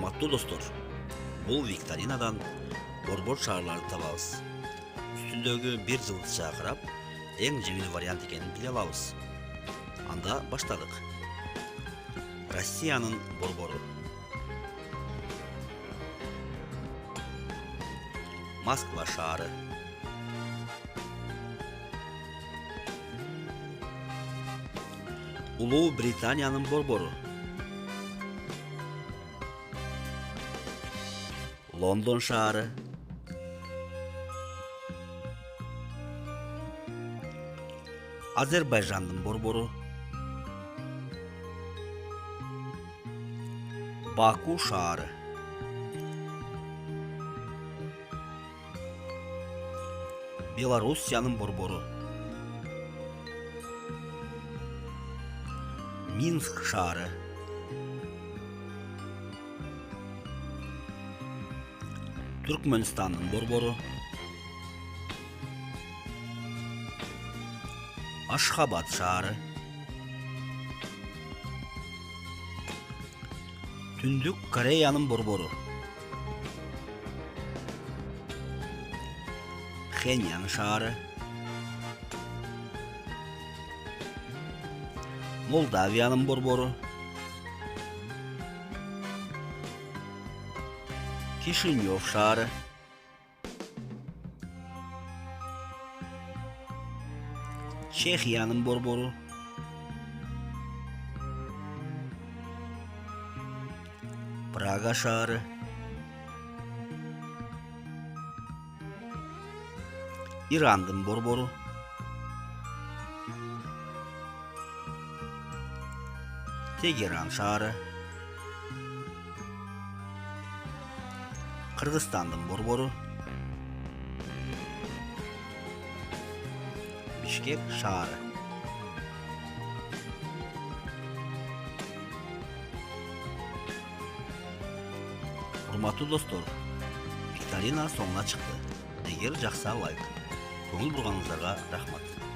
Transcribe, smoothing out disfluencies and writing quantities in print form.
Урматтуу достор, бул викторинадан борбор шаарларды табабыз. Үстүндөгү бир жылтыча карап, эң жеңил вариант экенин биле алабыз. Анда баштадык. Россиянын борбору. Москва шаары. Улуу Британиянын борбору. Лондон шаары. Азербайжандын борбору. Баку шаары. Белоруссиянын борбору. Минск шаары. Түркмөнстандын борбору. Ашхабад шаары. Түндүк Кореянын борбору. Пхеньян шаары. Молдавиянын борбору. Кишинев шаары. Чехиянын борбору. Прага шаары. Ирандын борбору. Тегеран шаары. Кыргызстандын борбору. Бишкек шаары. Урматтуу достор, викторина соңуна чыкты. Эгер жакса лайк, көңүл бурганыңыздарга рахмат.